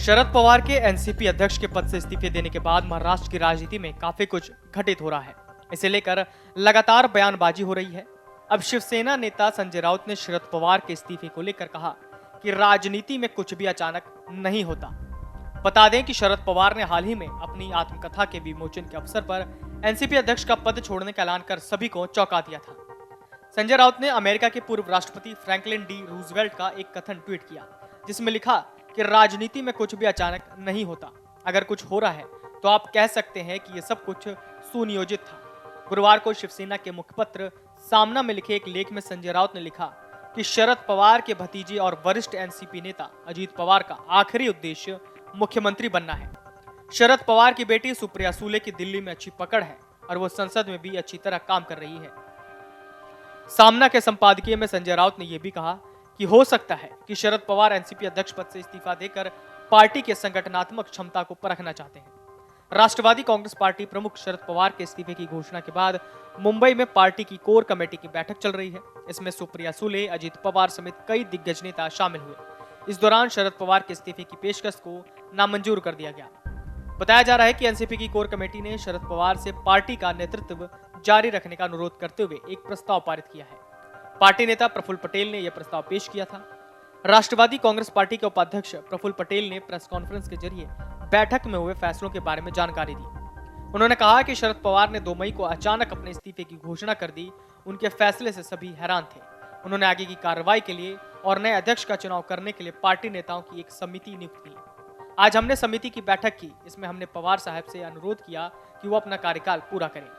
शरद पवार के एनसीपी अध्यक्ष के पद से इस्तीफे देने के बाद महाराष्ट्र की राजनीति में काफी कुछ घटित हो रहा है। इसे लेकर लगातार बयानबाजी हो रही है। अब शिवसेना नेता संजय राउत ने शरद पवार के इस्तीफे को लेकर कहा कि राजनीति में कुछ भी अचानक नहीं होता। बता दें कि शरद पवार ने हाल ही में अपनी आत्मकथा के विमोचन के अवसर पर एनसीपी अध्यक्ष का पद छोड़ने का ऐलान कर सभी को चौंका दिया था। संजय राउत ने अमेरिका के पूर्व राष्ट्रपति फ्रैंकलिन डी रूजवेल्ट का एक कथन ट्वीट किया, जिसमें लिखा कि राजनीति में कुछ भी अचानक नहीं होता। अगर कुछ हो रहा है तो आप कह सकते हैं कि यह सब कुछ सुनियोजित था। गुरुवार को शिवसेना के मुखपत्र सामना में लिखे एक लेख में संजय राउत ने लिखा कि शरद पवार के भतीजे और वरिष्ठ एनसीपी नेता अजीत पवार का आखिरी उद्देश्य मुख्यमंत्री बनना है। शरद पवार की बेटी सुप्रिया सुले की दिल्ली में अच्छी पकड़ है और वो संसद में भी अच्छी तरह काम कर रही है। सामना के संपादकीय में संजय राउत ने यह भी कहा कि हो सकता है कि शरद पवार एनसीपी अध्यक्ष पद से इस्तीफा देकर पार्टी के संगठनात्मक क्षमता को परखना चाहते हैं। राष्ट्रवादी कांग्रेस पार्टी प्रमुख शरद पवार के इस्तीफे की घोषणा के बाद मुंबई में पार्टी की कोर कमेटी की बैठक चल रही है। इसमें सुप्रिया सुले, अजीत पवार समेत कई दिग्गज नेता शामिल हुए। इस दौरान शरद पवार के इस्तीफे की पेशकश को नामंजूर कर दिया गया। बताया जा रहा है कि एनसीपी की कोर कमेटी ने शरद पवार से पार्टी का नेतृत्व जारी रखने का अनुरोध करते हुए एक प्रस्ताव पारित किया है। पार्टी नेता प्रफुल्ल पटेल ने यह प्रस्ताव पेश किया था। राष्ट्रवादी कांग्रेस पार्टी के उपाध्यक्ष प्रफुल्ल पटेल ने प्रेस कॉन्फ्रेंस के जरिए बैठक में हुए फैसलों के बारे में जानकारी दी। उन्होंने कहा कि शरद पवार ने 2 मई को अचानक अपने इस्तीफे की घोषणा कर दी। उनके फैसले से सभी हैरान थे। उन्होंने आगे की कार्रवाई के लिए और नए अध्यक्ष का चुनाव करने के लिए पार्टी नेताओं की एक समिति नियुक्त की। आज हमने समिति की बैठक की। इसमें हमने पवार साहब से अनुरोध किया कि वो अपना कार्यकाल पूरा करें।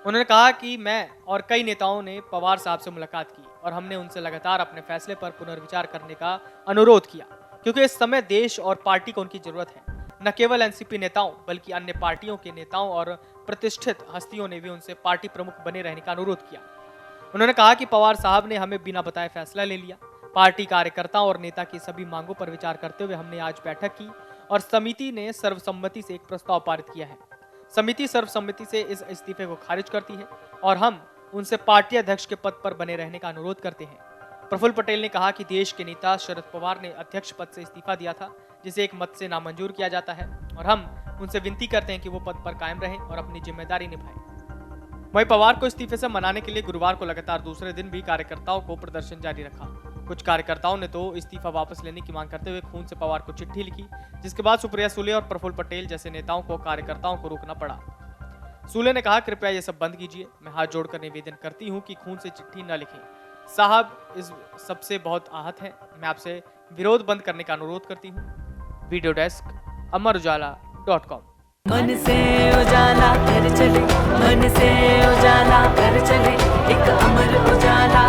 उन्होंने कहा कि मैं और कई नेताओं ने पवार साहब से मुलाकात की और हमने उनसे लगातार अपने फैसले पर पुनर्विचार करने का अनुरोध किया, क्योंकि इस समय देश और पार्टी को उनकी जरूरत है। न केवल एनसीपी नेताओं बल्कि अन्य पार्टियों के नेताओं और प्रतिष्ठित हस्तियों ने भी उनसे पार्टी प्रमुख बने रहने का अनुरोध किया। उन्होंने कहा कि पवार साहब ने हमें बिना बताए फैसला ले लिया। पार्टी कार्यकर्ताओं और नेता की सभी मांगों पर विचार करते हुए हमने आज बैठक की और समिति ने सर्वसम्मति से एक प्रस्ताव पारित किया है। समिति सर्वसम्मति से इस इस्तीफे को खारिज करती है और हम उनसे पार्टी अध्यक्ष के पद पर बने रहने का अनुरोध करते हैं। प्रफुल्ल पटेल ने कहा कि देश के नेता शरद पवार ने अध्यक्ष पद से इस्तीफा दिया था, जिसे एक मत से नामंजूर किया जाता है, और हम उनसे विनती करते हैं कि वो पद पर कायम रहें और अपनी जिम्मेदारी निभाएं। वहीं पवार को इस्तीफे से मनाने के लिए गुरुवार को लगातार दूसरे दिन भी कार्यकर्ताओं को प्रदर्शन जारी रखा। कुछ कार्यकर्ताओं ने तो इस्तीफा वापस लेने की मांग करते हुए खून से पवार को चिट्ठी लिखी, जिसके बाद सुप्रिया सुले और प्रफुल्ल पटेल जैसे नेताओं को कार्यकर्ताओं को रोकना पड़ा। सुले ने कहा, कृपया ये सब बंद कीजिए। मैं हाथ जोड़कर निवेदन करती हूँ कि खून से चिट्ठी न लिखें। साहब इस सबसे बहुत आहत हैं। मैं आपसे विरोध बंद करने का अनुरोध करती हूँ। Video desk amarujala.com। मन से उजाला कर चले, मन से उजाला कर चले, एक अमर उजाला